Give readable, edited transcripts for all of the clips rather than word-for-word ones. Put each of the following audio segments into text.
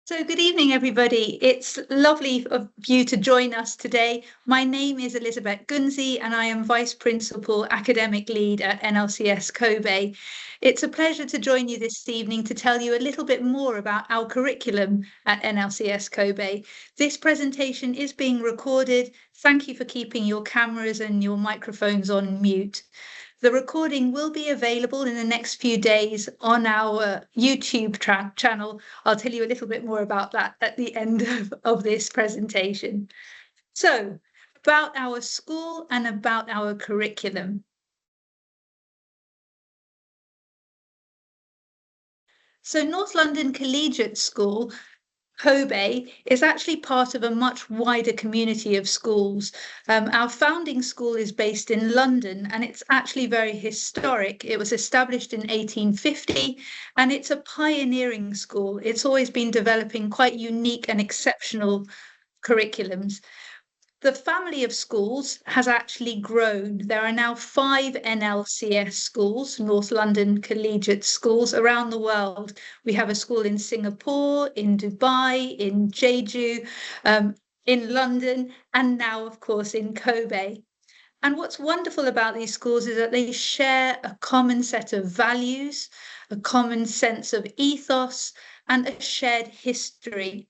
So, good evening, everybody. It's lovely of you to join us today. My name is Elisabet Gunzi, and I am Vice Principal Academic Lead at NLCS Kobe. It's a pleasure to join you this evening to tell you a little bit more about our curriculum at NLCS Kobe. This presentation is being recorded. Thank you for keeping your cameras and your microphones on mute. The recording will be available in the next few days on our YouTube channel. I'll tell you a little bit more about that at the end of this presentation. So, about our school and about our curriculum. So, North London Collegiate School Kobe is actually part of a much wider community of schools. Our founding school is based in London, and it's actually very historic. It was established in 1850, and it's a pioneering school. It's always been developing quite unique and exceptional curriculums. The family of schools has actually grown. There are now 5 NLCS schools, North London Collegiate Schools, around the world. We have a school in Singapore, in Dubai, in Jeju, in London, and now, of course, in Kobe. And what's wonderful about these schools is that they share a common set of values, a common sense of ethos, and a shared history.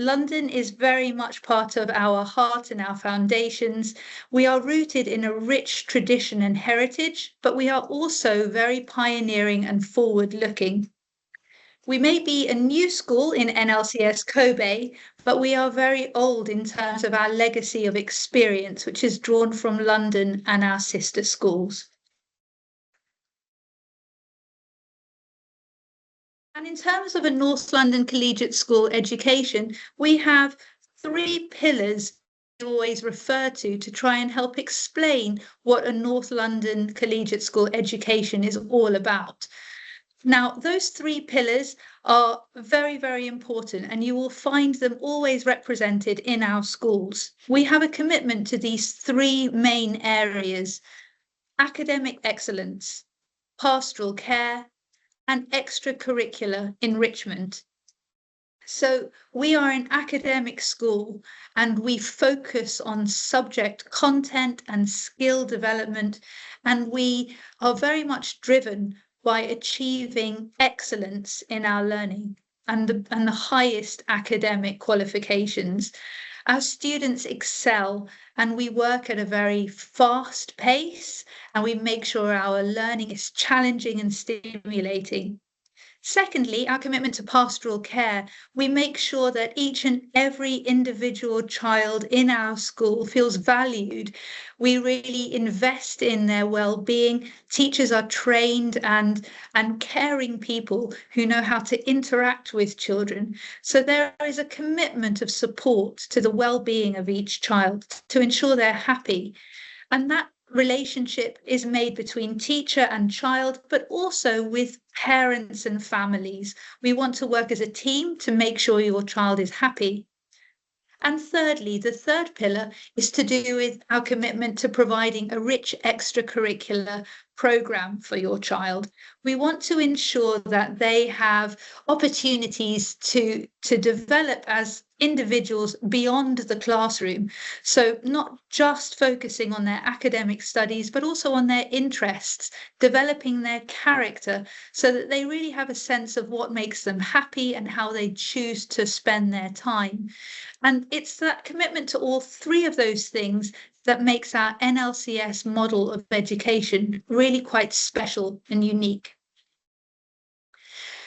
London is very much part of our heart and our foundations. We are rooted in a rich tradition and heritage, but we are also very pioneering and forward-looking. We may be a new school in NLCS Kobe, but we are very old in terms of our legacy of experience, which is drawn from London and our sister schools. And in terms of a North London Collegiate School education, we have 3 pillars we always refer to try and help explain what a North London Collegiate School education is all about. Now, those 3 pillars are very, very important, and you will find them always represented in our schools. We have a commitment to these 3 main areas: academic excellence, pastoral care, and extracurricular enrichment. So we are an academic school, and we focus on subject content and skill development, and we are very much driven by achieving excellence in our learning and the highest academic qualifications. Our students excel, and we work at a very fast pace, and we make sure our learning is challenging and stimulating. Secondly, our commitment to pastoral care. We make sure that each and every individual child in our school feels valued. We really invest in their well-being. Teachers are trained and caring people who know how to interact with children. So there is a commitment of support to the well-being of each child to ensure they're happy. And that relationship is made between teacher and child, but also with parents and families. We want to work as a team to make sure your child is happy. And thirdly, the third pillar is to do with our commitment to providing a rich extracurricular program for your child. We want to ensure that they have opportunities to develop as individuals beyond the classroom. So not just focusing on their academic studies, but also on their interests, developing their character so that they really have a sense of what makes them happy and how they choose to spend their time. And it's that commitment to all 3 of those things that makes our NLCS model of education really quite special and unique.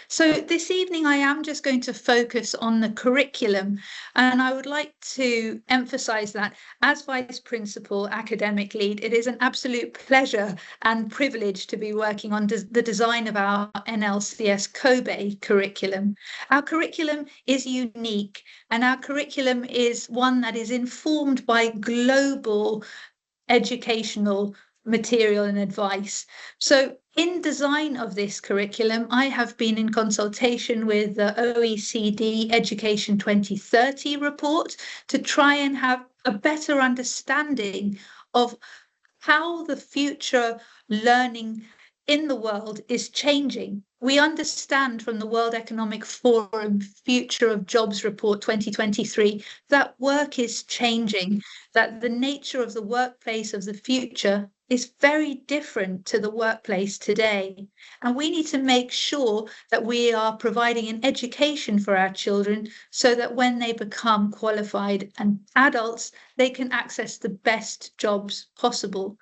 So this evening, I am just going to focus on the curriculum, and I would like to emphasize that as Vice Principal Academic Lead, it is an absolute pleasure and privilege to be working on the design of our NLCS Kobe curriculum. Our curriculum is unique, and our curriculum is one that is informed by global educational material and advice. So in design of this curriculum, I have been in consultation with the OECD Education 2030 report to try and have a better understanding of how the future learning in the world is changing. We understand from the World Economic Forum Future of Jobs Report 2023 that work is changing, that the nature of the workplace of the future is very different to the workplace today. And we need to make sure that we are providing an education for our children so that when they become qualified and adults, they can access the best jobs possible.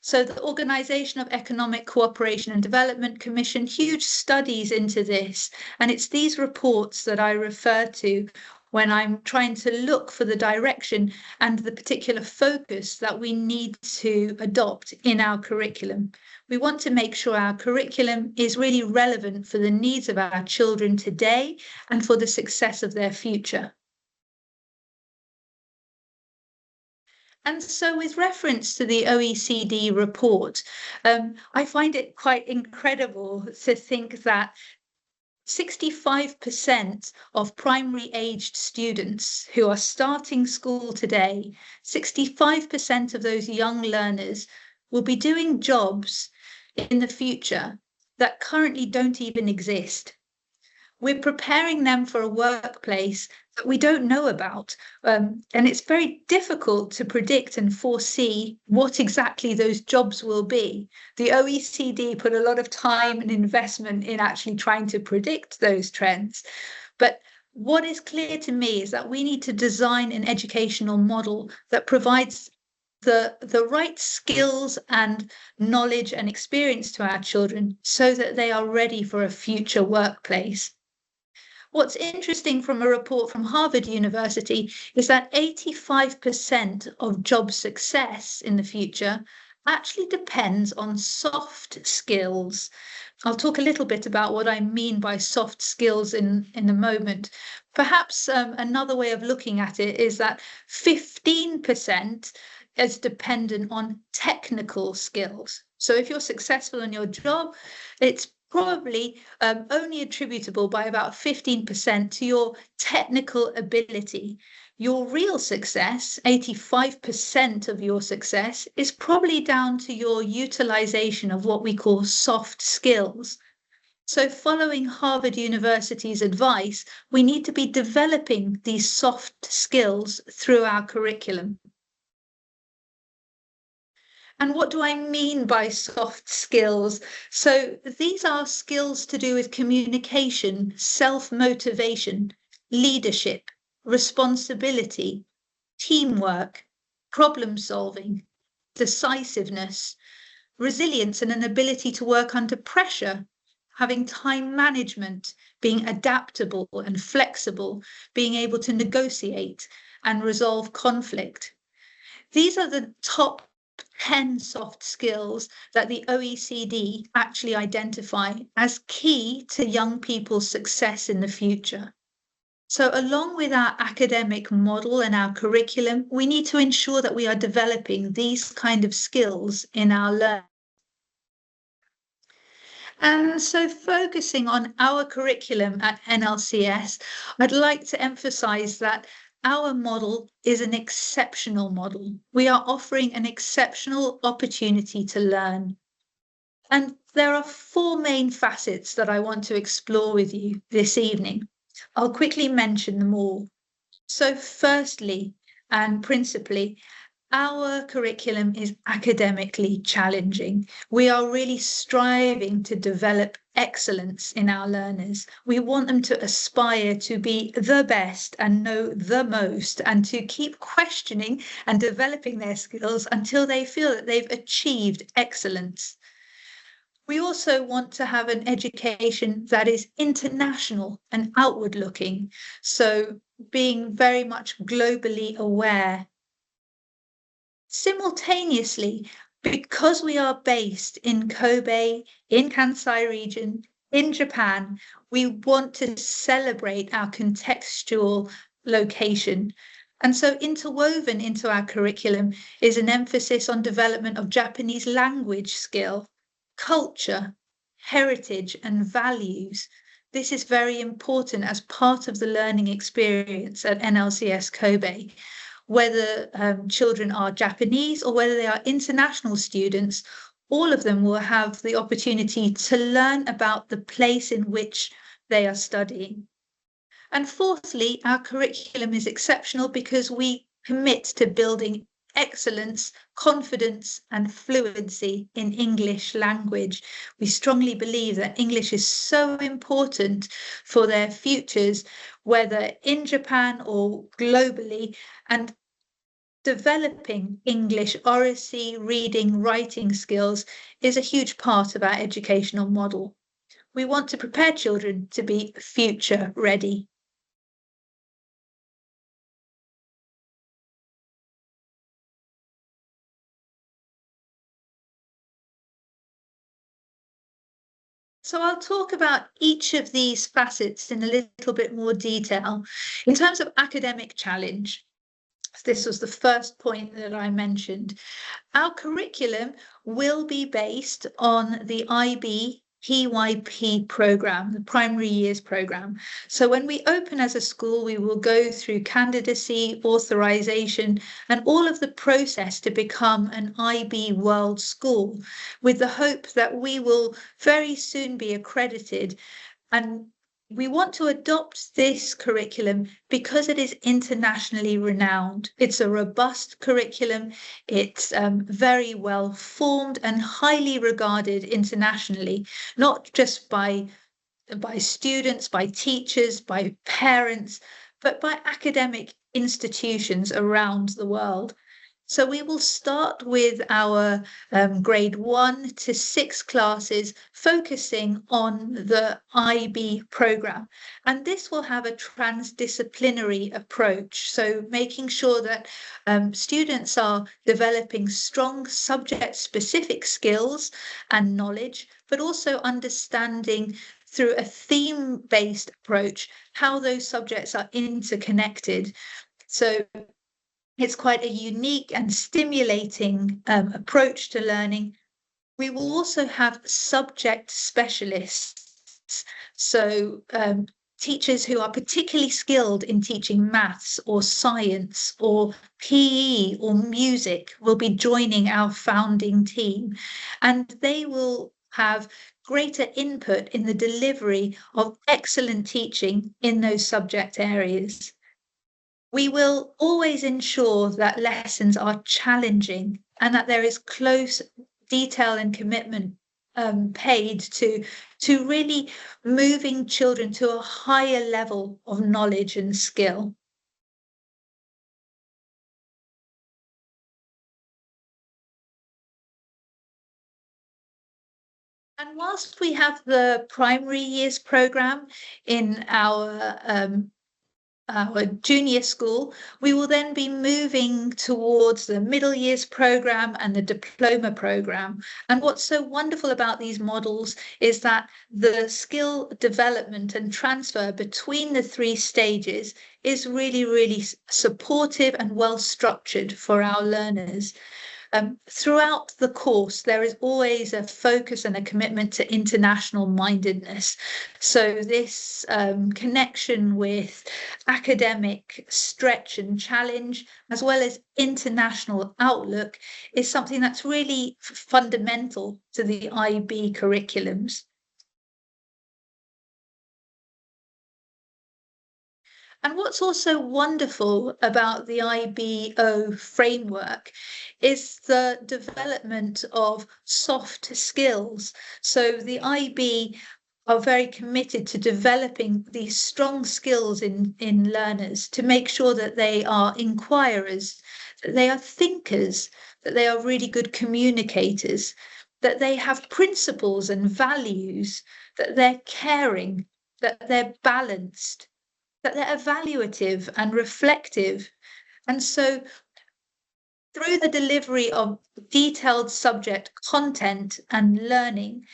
So the Organisation of Economic Cooperation and Development commissioned huge studies into this. And it's these reports that I refer to when I'm trying to look for the direction and the particular focus that we need to adopt in our curriculum. We want to make sure our curriculum is really relevant for the needs of our children today and for the success of their future. And so with reference to the OECD report, I find it quite incredible to think that 65% of primary aged students who are starting school today, 65% of those young learners will be doing jobs in the future that currently don't even exist. We're preparing them for a workplace that we don't know about. And it's very difficult to predict and foresee what exactly those jobs will be. The OECD put a lot of time and investment in actually trying to predict those trends. But what is clear to me is that we need to design an educational model that provides the right skills and knowledge and experience to our children so that they are ready for a future workplace. What's interesting from a report from Harvard University is that 85% of job success in the future actually depends on soft skills. I'll talk a little bit about what I mean by soft skills in a moment. Perhaps another way of looking at it is that 15% is dependent on technical skills. So if you're successful in your job, it's probably only attributable by about 15% to your technical ability. Your real success, 85% of your success, is probably down to your utilization of what we call soft skills. So following Harvard University's advice, we need to be developing these soft skills through our curriculum. And what do I mean by soft skills? So these are skills to do with communication, self-motivation, leadership, responsibility, teamwork, problem solving, decisiveness, resilience and an ability to work under pressure, having time management, being adaptable and flexible, being able to negotiate and resolve conflict. These are the top 10 soft skills that the OECD actually identify as key to young people's success in the future. So along with our academic model and our curriculum, we need to ensure that we are developing these kind of skills in our learning. And so focusing on our curriculum at NLCS, I'd like to emphasize that our model is an exceptional model. We are offering an exceptional opportunity to learn. And there are four main facets that I want to explore with you this evening. I'll quickly mention them all. So firstly, and principally, our curriculum is academically challenging. We are really striving to develop excellence in our learners. We want them to aspire to be the best and know the most and to keep questioning and developing their skills until they feel that they've achieved excellence. We also want to have an education that is international and outward looking, so being very much globally aware. Simultaneously, because we are based in Kobe, in Kansai region, in Japan, we want to celebrate our contextual location. And so interwoven into our curriculum is an emphasis on development of Japanese language skill, culture, heritage, and values. This is very important as part of the learning experience at NLCS Kobe. Whether children are Japanese or whether they are international students, all of them will have the opportunity to learn about the place in which they are studying. And fourthly, our curriculum is exceptional because we commit to building excellence, confidence, and fluency in English language. We strongly believe that English is so important for their futures, whether in Japan or globally, and developing English oracy, reading, writing skills is a huge part of our educational model. We want to prepare children to be future ready. So I'll talk about each of these facets in a little bit more detail. In terms of academic challenge, this was the first point that I mentioned. Our curriculum will be based on the IB PYP program, the primary years program. So when we open as a school, we will go through candidacy, authorization, and all of the process to become an IB World School, with the hope that we will very soon be accredited. And we want to adopt this curriculum because it is internationally renowned. It's a robust curriculum. It's very well formed and highly regarded internationally, not just by students, by teachers, by parents, but by academic institutions around the world. So we will start with our grade 1 to 6 classes focusing on the IB program. And this will have a transdisciplinary approach. So making sure that students are developing strong subject-specific skills and knowledge, but also understanding through a theme-based approach how those subjects are interconnected. So it's quite a unique and stimulating approach to learning. We will also have subject specialists. So teachers who are particularly skilled in teaching maths or science or PE or music will be joining our founding team. And they will have greater input in the delivery of excellent teaching in those subject areas. We will always ensure that lessons are challenging and that there is close detail and commitment paid to really moving children to a higher level of knowledge and skill. And whilst we have the primary years program in our junior school, we will then be moving towards the middle years program and the diploma program. And what's so wonderful about these models is that the skill development and transfer between the three stages is really, really supportive and well structured for our learners. Throughout the course, there is always a focus and a commitment to international mindedness. So this connection with academic stretch and challenge, as well as international outlook, is something that's really fundamental to the IB curriculums. And what's also wonderful about the IBO framework is the development of soft skills. So the IB are very committed to developing these strong skills in learners to make sure that they are inquirers, that they are thinkers, that they are really good communicators, that they have principles and values, that they're caring, that they're balanced, that they're evaluative and reflective. And so through the delivery of detailed subject content and learning,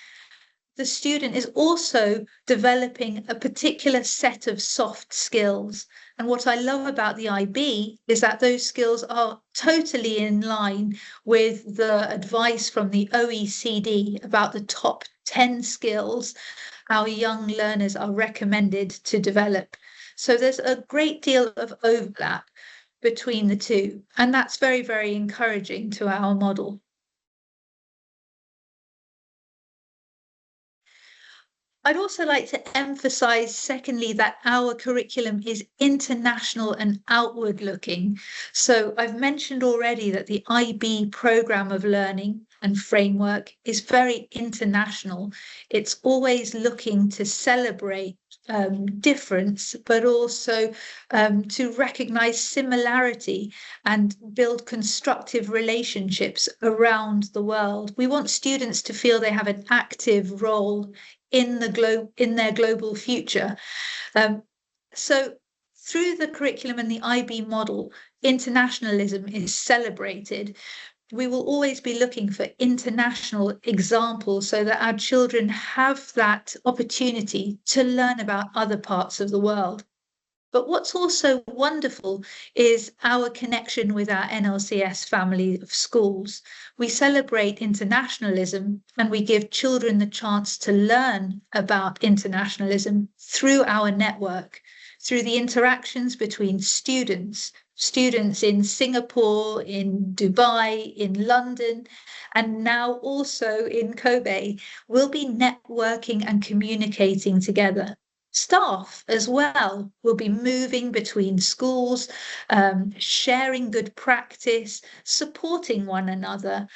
the student is also developing a particular set of soft skills. And what I love about the IB is that those skills are totally in line with the advice from the OECD about the top 10 skills our young learners are recommended to develop. So there's a great deal of overlap between the two, and that's very, very encouraging to our model. I'd also like to emphasize, secondly, that our curriculum is international and outward looking. So I've mentioned already that the IB program of learning and framework is very international. It's always looking to celebrate difference, but also to recognize similarity and build constructive relationships around the world. We want students to feel they have an active role in their global future. So through the curriculum and the IB model, internationalism is celebrated. We will always be looking for international examples so that our children have that opportunity to learn about other parts of the world. But what's also wonderful is our connection with our NLCS family of schools. We celebrate internationalism and we give children the chance to learn about internationalism through our network, through the interactions between students in Singapore, in Dubai, in London, and now also in Kobe. We'll be networking and communicating together. Staff as well will be moving between schools, sharing good practice, supporting one another.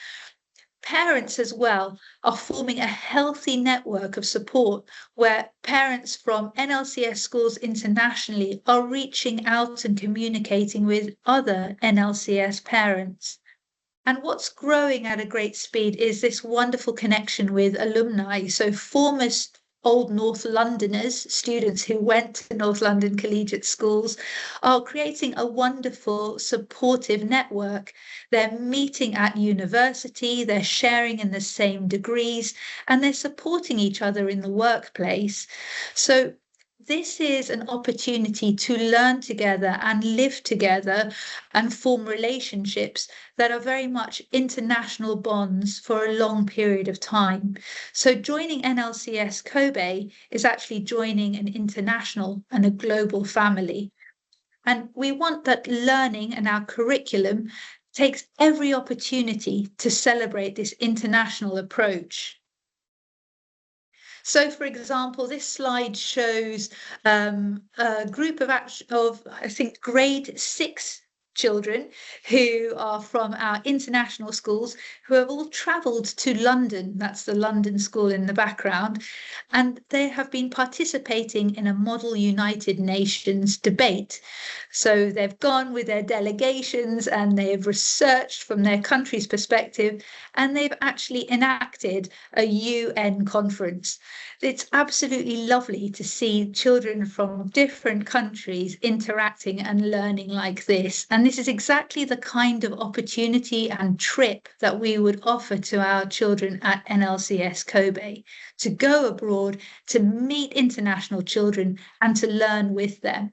Parents as well are forming a healthy network of support where parents from NLCS schools internationally are reaching out and communicating with other NLCS parents. And what's growing at a great speed is this wonderful connection with alumni. So former old North Londoners, students who went to North London Collegiate Schools, are creating a wonderful supportive network. They're meeting at university, they're sharing in the same degrees, and they're supporting each other in the workplace. So this is an opportunity to learn together and live together and form relationships that are very much international bonds for a long period of time. So joining NLCS Kobe is actually joining an international and a global family. And we want that learning and our curriculum takes every opportunity to celebrate this international approach. So, for example, this slide shows a group of, I think, grade 6 children who are from our international schools who have all travelled to London. That's the London School in the background. And they have been participating in a Model United Nations debate. So they've gone with their delegations and they have researched from their country's perspective, and they've actually enacted a UN conference. It's absolutely lovely to see children from different countries interacting and learning like this. And this is exactly the kind of opportunity and trip that we would offer to our children at NLCS Kobe, to go abroad, to meet international children and to learn with them.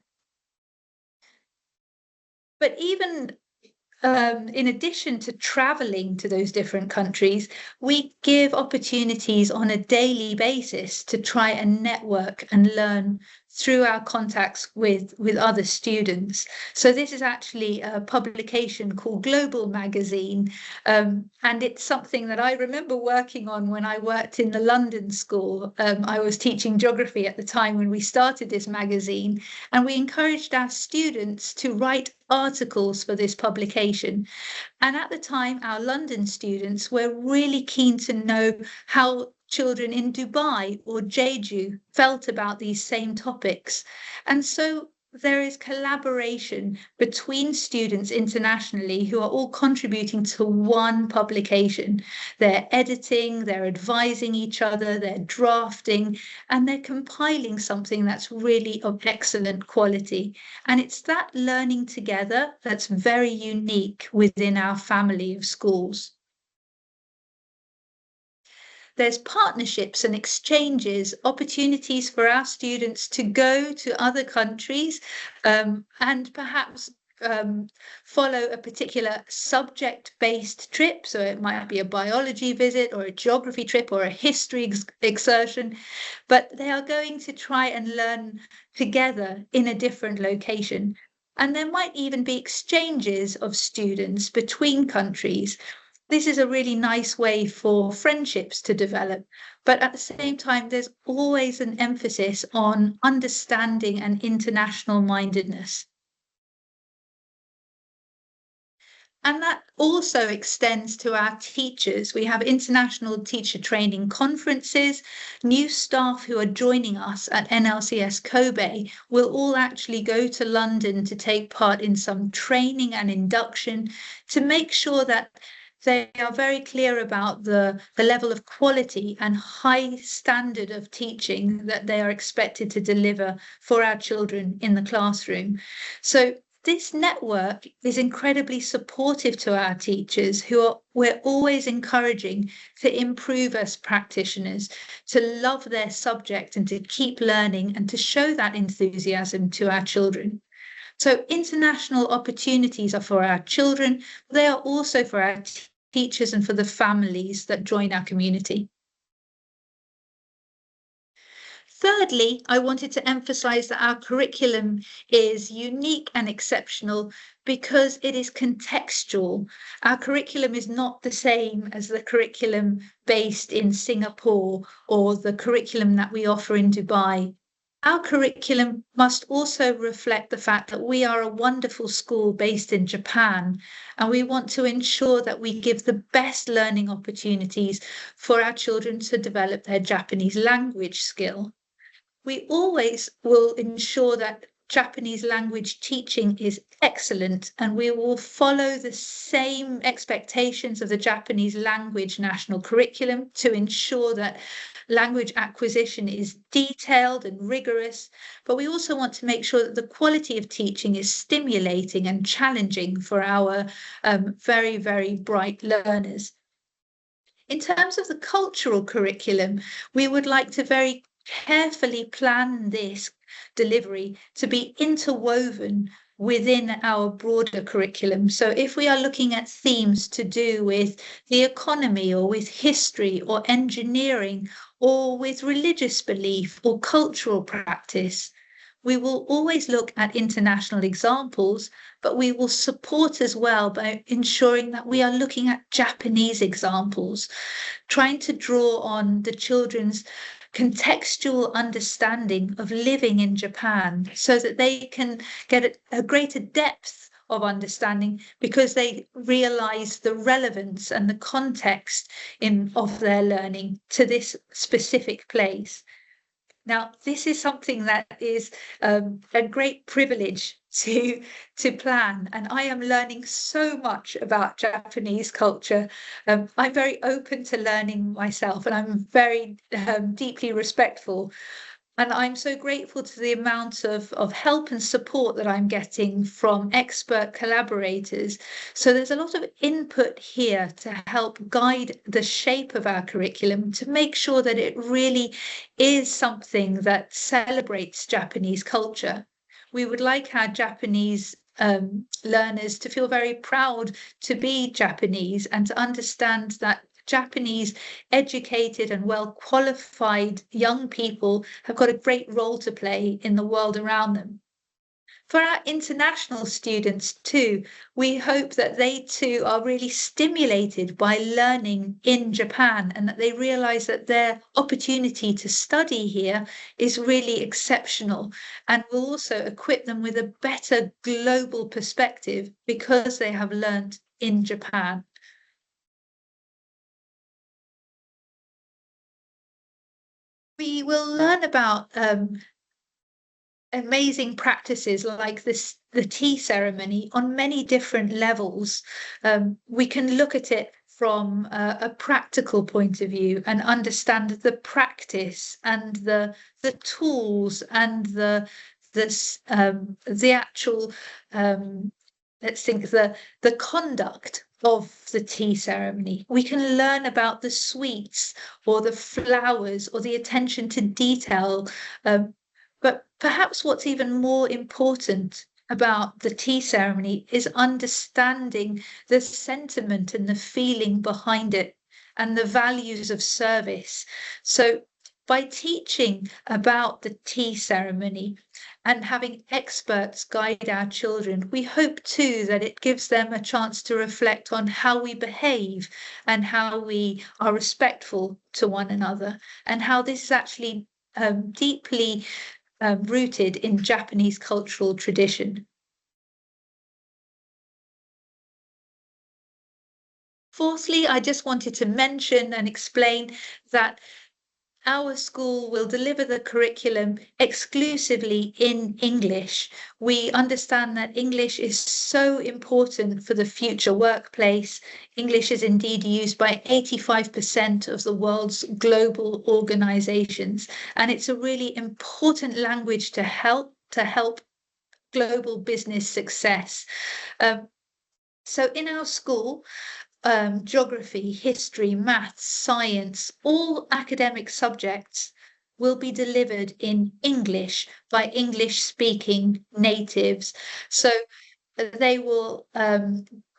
But even in addition to traveling to those different countries, we give opportunities on a daily basis to try and network and learn through our contacts with other students. So this is actually a publication called Global Magazine, and it's something that I remember working on when I worked in the London School. I was teaching geography at the time when we started this magazine, and we encouraged our students to write articles for this publication. And at the time, our London students were really keen to know how children in Dubai or Jeju felt about these same topics. And so there is collaboration between students internationally who are all contributing to one publication. They're editing, they're advising each other, they're drafting, and they're compiling something that's really of excellent quality. And it's that learning together that's very unique within our family of schools. There's partnerships and exchanges, opportunities for our students to go to other countries and perhaps follow a particular subject-based trip. So it might be a biology visit or a geography trip or a history excursion, but they are going to try and learn together in a different location. And there might even be exchanges of students between countries. This is a really nice way for friendships to develop. But at the same time, there's always an emphasis on understanding and international mindedness. And that also extends to our teachers. We have international teacher training conferences. New staff who are joining us at NLCS Kobe will all actually go to London to take part in some training and induction to make sure that they are very clear about the level of quality and high standard of teaching that they are expected to deliver for our children in the classroom. So this network is incredibly supportive to our teachers we're always encouraging to improve as practitioners, to love their subject and to keep learning and to show that enthusiasm to our children. So international opportunities are for our children, but they are also for our teachers and for the families that join our community. Thirdly, I wanted to emphasize that our curriculum is unique and exceptional because it is contextual. Our curriculum is not the same as the curriculum based in Singapore or the curriculum that we offer in Dubai. Our curriculum must also reflect the fact that we are a wonderful school based in Japan, and we want to ensure that we give the best learning opportunities for our children to develop their Japanese language skill. We always will ensure that Japanese language teaching is excellent, and we will follow the same expectations of the Japanese language national curriculum to ensure that language acquisition is detailed and rigorous, but we also want to make sure that the quality of teaching is stimulating and challenging for our very, very bright learners. In terms of the cultural curriculum, we would like to very carefully plan this delivery to be interwoven within our broader curriculum. So if we are looking at themes to do with the economy or with history or engineering or with religious belief or cultural practice, we will always look at international examples, but we will support as well by ensuring that we are looking at Japanese examples, trying to draw on the children's contextual understanding of living in Japan so that they can get a greater depth of understanding because they realize the relevance and the context of their learning to this specific place. Now, this is something that is a great privilege to plan, and I am learning so much about Japanese culture. I'm very open to learning myself, and I'm very deeply respectful. And I'm so grateful to the amount of help and support that I'm getting from expert collaborators. So there's a lot of input here to help guide the shape of our curriculum to make sure that it really is something that celebrates Japanese culture. We would like our Japanese learners to feel very proud to be Japanese and to understand that Japanese educated and well qualified young people have got a great role to play in the world around them. For our international students too, we hope that they too are really stimulated by learning in Japan and that they realize that their opportunity to study here is really exceptional and will also equip them with a better global perspective because they have learned in Japan. We will learn about amazing practices like the tea ceremony on many different levels. We can look at it from a practical point of view and understand the practice and the tools and the actual let's think the conduct of the tea ceremony. We can learn about the sweets or the flowers or the attention to detail. But perhaps what's even more important about the tea ceremony is understanding the sentiment and the feeling behind it and the values of service. So By teaching about the tea ceremony and having experts guide our children, we hope too that it gives them a chance to reflect on how we behave and how we are respectful to one another, and how this is actually deeply rooted in Japanese cultural tradition. Fourthly, I just wanted to mention and explain that our school will deliver the curriculum exclusively in English. We understand that English is so important for the future workplace. English is indeed used by 85% of the world's global organizations, and it's a really important language to help global business success. So in our school, geography, history, maths, science, all academic subjects will be delivered in English by English-speaking natives. So they will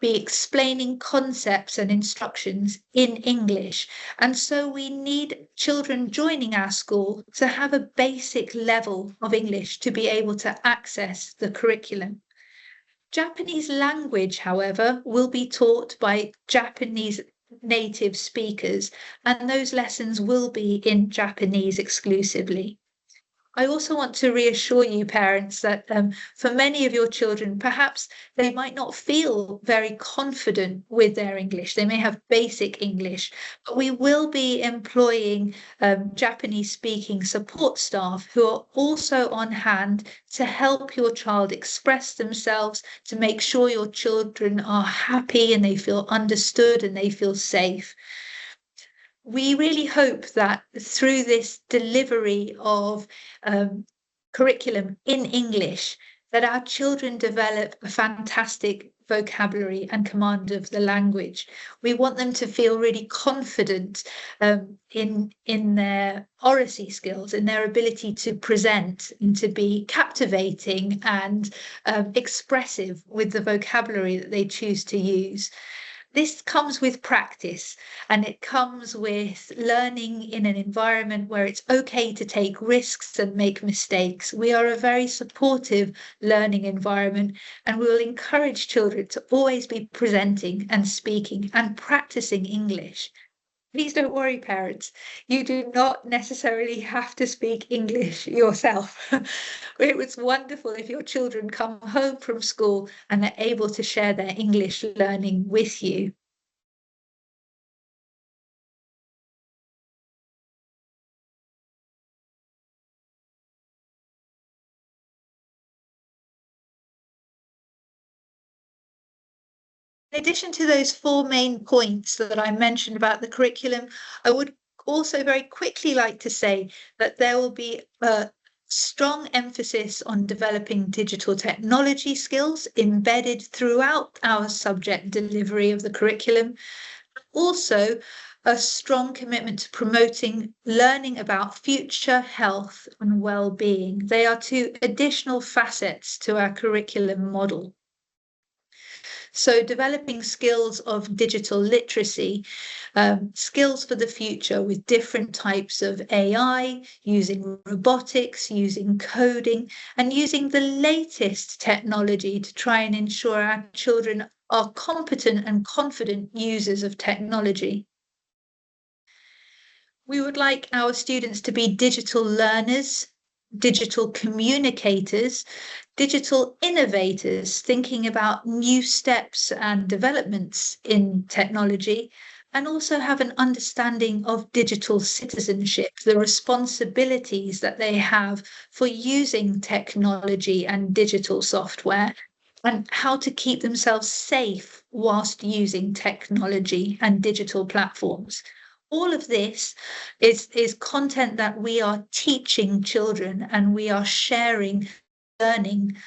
be explaining concepts and instructions in English. And so we need children joining our school to have a basic level of English to be able to access the curriculum. Japanese language, however, will be taught by Japanese native speakers, and those lessons will be in Japanese exclusively. I also want to reassure you, parents, that for many of your children, perhaps they might not feel very confident with their English. They may have basic English, but we will be employing Japanese-speaking support staff who are also on hand to help your child express themselves, to make sure your children are happy and they feel understood and they feel safe. We really hope that through this delivery of curriculum in English, that our children develop a fantastic vocabulary and command of the language. We want them to feel really confident in their oracy skills, in their ability to present and to be captivating and expressive with the vocabulary that they choose to use. This comes with practice, and it comes with learning in an environment where it's okay to take risks and make mistakes. We are a very supportive learning environment, and we will encourage children to always be presenting and speaking and practicing English. Please don't worry, parents. You do not necessarily have to speak English yourself. It was wonderful if your children come home from school and they're able to share their English learning with you. In addition to those four main points that I mentioned about the curriculum, I would also very quickly like to say that there will be a strong emphasis on developing digital technology skills embedded throughout our subject delivery of the curriculum. Also, a strong commitment to promoting learning about future health and well-being. They are two additional facets to our curriculum model. So developing skills of digital literacy, skills for the future with different types of AI, using robotics, using coding, and using the latest technology to try and ensure our children are competent and confident users of technology. We would like our students to be digital learners, digital communicators, digital innovators, thinking about new steps and developments in technology, and also have an understanding of digital citizenship, the responsibilities that they have for using technology and digital software, and how to keep themselves safe whilst using technology and digital platforms. All of this is content that we are teaching children and we are sharing learning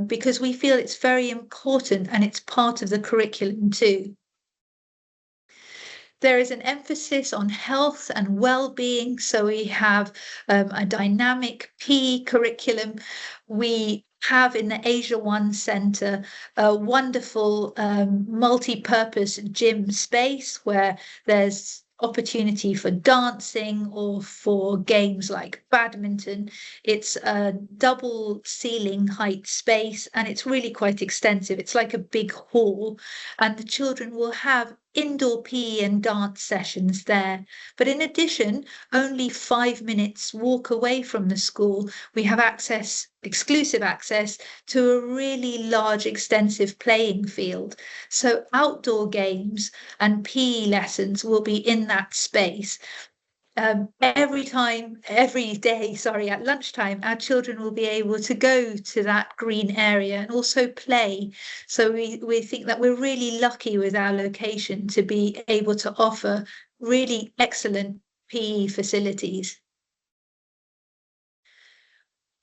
because we feel it's very important and it's part of the curriculum too. There is an emphasis on health and well-being, so we have a dynamic PE curriculum. We have in the Asia One Centre a wonderful multi-purpose gym space where there's opportunity for dancing or for games like badminton. It's a double ceiling height space and it's really quite extensive. It's like a big hall, and the children will have indoor PE and dance sessions there. But in addition, only 5 minutes walk away from the school, we have exclusive access to a really large, extensive playing field. So outdoor games and PE lessons will be in that space. Every day, sorry, at lunchtime, our children will be able to go to that green area and also play. So we think that we're really lucky with our location to be able to offer really excellent PE facilities.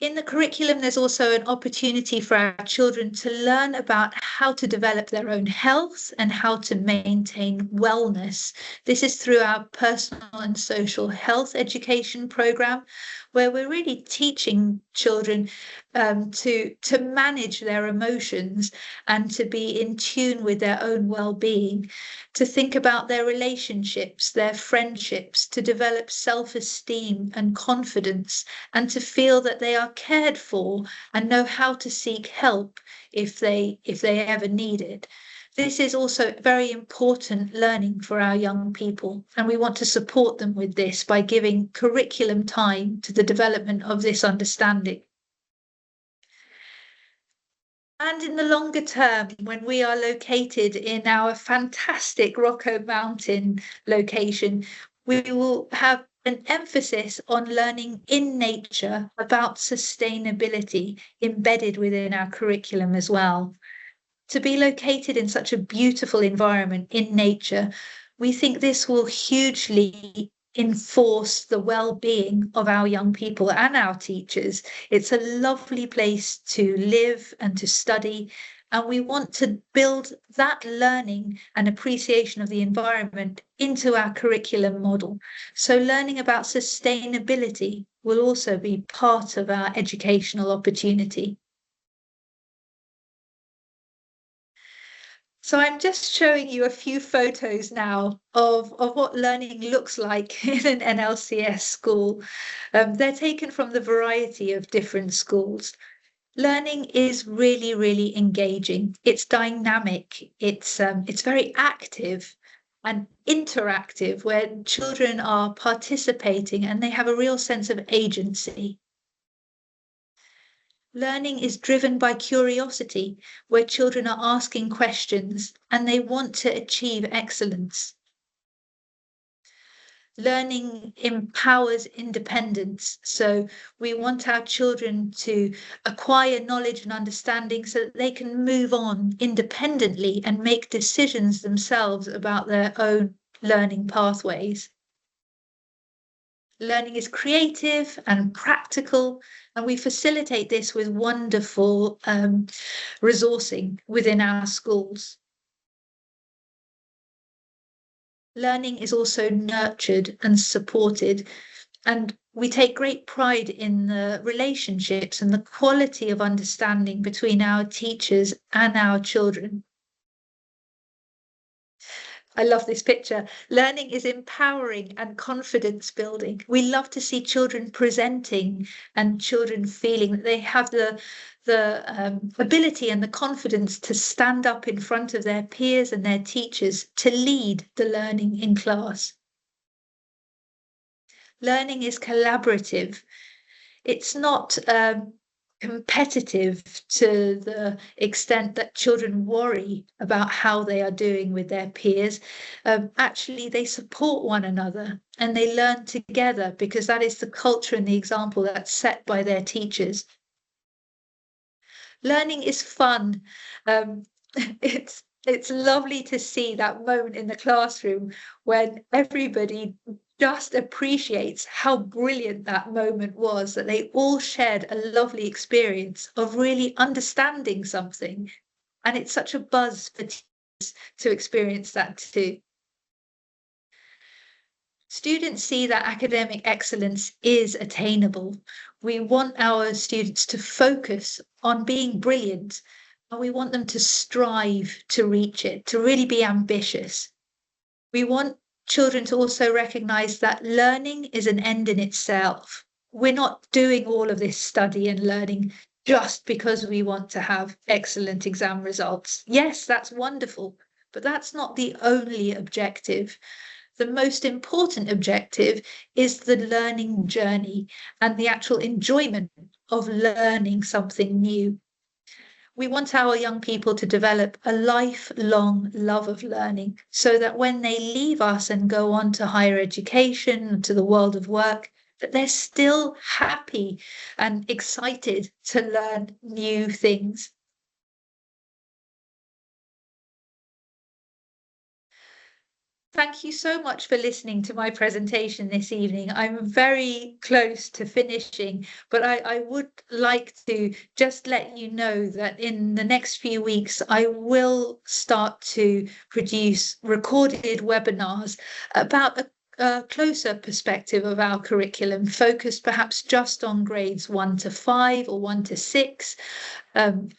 In the curriculum, there's also an opportunity for our children to learn about how to develop their own health and how to maintain wellness. This is through our personal and social health education program, where we're really teaching children to manage their emotions and to be in tune with their own well-being, to think about their relationships, their friendships, to develop self-esteem and confidence, and to feel that they are cared for and know how to seek help if they ever need it. This is also very important learning for our young people, and we want to support them with this by giving curriculum time to the development of this understanding. And in the longer term, when we are located in our fantastic Rocco Mountain location, we will have an emphasis on learning in nature about sustainability embedded within our curriculum as well. To be located in such a beautiful environment in nature, we think this will hugely enforce the well-being of our young people and our teachers. It's a lovely place to live and to study, and we want to build that learning and appreciation of the environment into our curriculum model. So learning about sustainability will also be part of our educational opportunity. So I'm just showing you a few photos now of what learning looks like in an NLCS school. They're taken from the variety of different schools. Learning is really, really engaging. It's dynamic. It's very active and interactive, where children are participating and they have a real sense of agency. Learning is driven by curiosity, where children are asking questions and they want to achieve excellence. Learning empowers independence, so we want our children to acquire knowledge and understanding so that they can move on independently and make decisions themselves about their own learning pathways. Learning is creative and practical, and we facilitate this with wonderful resourcing within our schools. Learning is also nurtured and supported, and we take great pride in the relationships and the quality of understanding between our teachers and our children. I love this picture. Learning is empowering and confidence building. We love to see children presenting and children feeling that they have the ability and the confidence to stand up in front of their peers and their teachers to lead the learning in class. Learning is collaborative. It's not competitive to the extent that children worry about how they are doing with their peers. Actually, they support one another and they learn together, because that is the culture and the example that's set by their teachers. Learning is fun. It's lovely to see that moment in the classroom when everybody just appreciates how brilliant that moment was, that they all shared a lovely experience of really understanding something. And it's such a buzz for teachers to experience that too. Students see that academic excellence is attainable. We want our students to focus on being brilliant, and we want them to strive to reach it, to really be ambitious. We want children to also recognize that learning is an end in itself. We're not doing all of this study and learning just because we want to have excellent exam results. Yes, that's wonderful, but that's not the only objective. The most important objective is the learning journey and the actual enjoyment of learning something new. We want our young people to develop a lifelong love of learning so that when they leave us and go on to higher education, to the world of work, that they're still happy and excited to learn new things. Thank you so much for listening to my presentation this evening. I'm very close to finishing, but I would like to just let you know that in the next few weeks, I will start to produce recorded webinars about a closer perspective of our curriculum, focused perhaps just on grades 1 to 5 or 1 to 6. An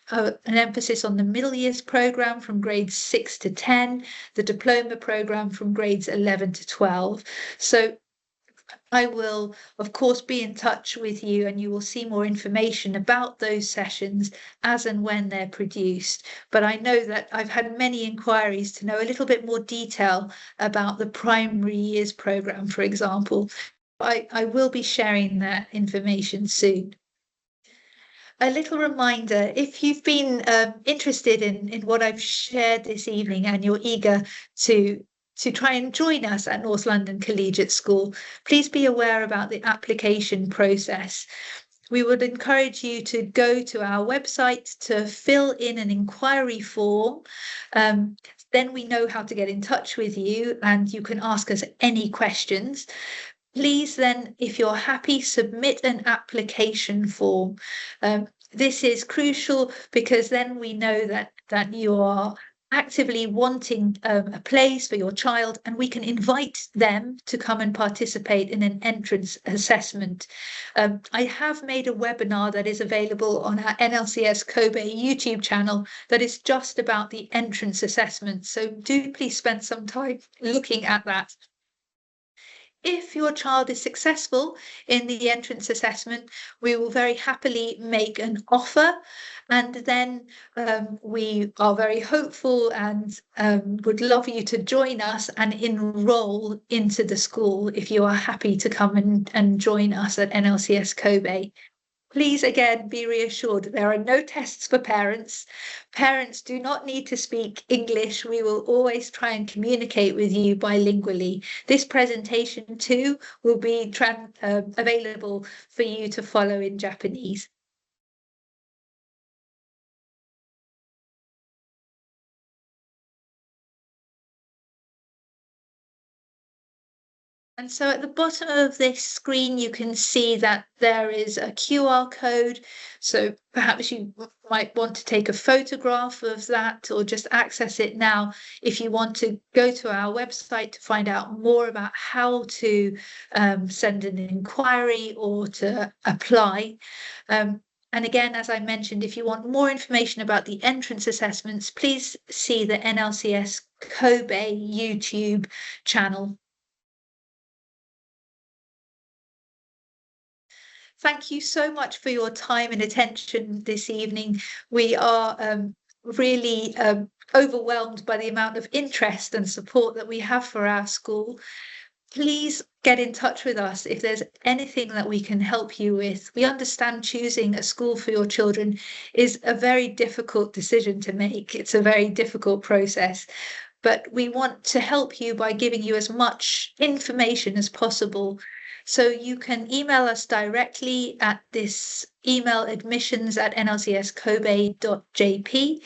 emphasis on the middle years programme from grades 6 to 10, the diploma programme from grades 11 to 12. So I will, of course, be in touch with you, and you will see more information about those sessions as and when they're produced. But I know that I've had many inquiries to know a little bit more detail about the primary years programme, for example. I will be sharing that information soon. A little reminder, if you've been interested in what I've shared this evening and you're eager to try and join us at North London Collegiate School, please be aware about the application process. We would encourage you to go to our website to fill in an inquiry form. Then we know how to get in touch with you and you can ask us any questions. Please then, if you're happy, submit an application form. This is crucial because then we know that you are actively wanting a place for your child, and we can invite them to come and participate in an entrance assessment. I have made a webinar that is available on our NLCS Kobe YouTube channel that is just about the entrance assessment. So do please spend some time looking at that. If your child is successful in the entrance assessment, we will very happily make an offer, and then we are very hopeful and would love you to join us and enroll into the school if you are happy to come and join us at NLCS Kobe. Please again be reassured there are no tests for parents. Parents do not need to speak English. We will always try and communicate with you bilingually. This presentation too will be available for you to follow in Japanese. And so at the bottom of this screen, you can see that there is a QR code. So perhaps you might want to take a photograph of that or just access it now if you want to go to our website to find out more about how to send an inquiry or to apply. And again, as I mentioned, if you want more information about the entrance assessments, please see the NLCS Kobe YouTube channel. Thank you so much for your time and attention this evening. We are really overwhelmed by the amount of interest and support that we have for our school. Please get in touch with us if there's anything that we can help you with. We understand choosing a school for your children is a very difficult decision to make. It's a very difficult process. But we want to help you by giving you as much information as possible. So you can email us directly at this email, admissions@nlcskobe.jp.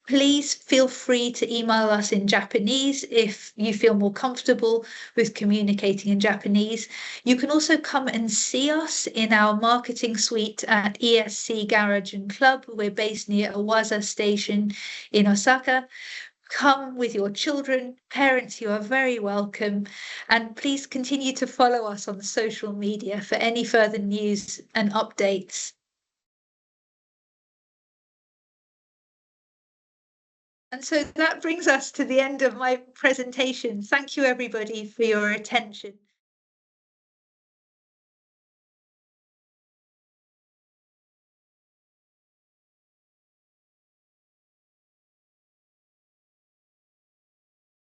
Please feel free to email us in Japanese if you feel more comfortable with communicating in Japanese. You can also come and see us in our marketing suite at ESC Garage and Club. We're based near Awaza Station in Osaka. Come with your children. Parents, you are very welcome. And please continue to follow us on social media for any further news and updates. And so that brings us to the end of my presentation. Thank you, everybody, for your attention.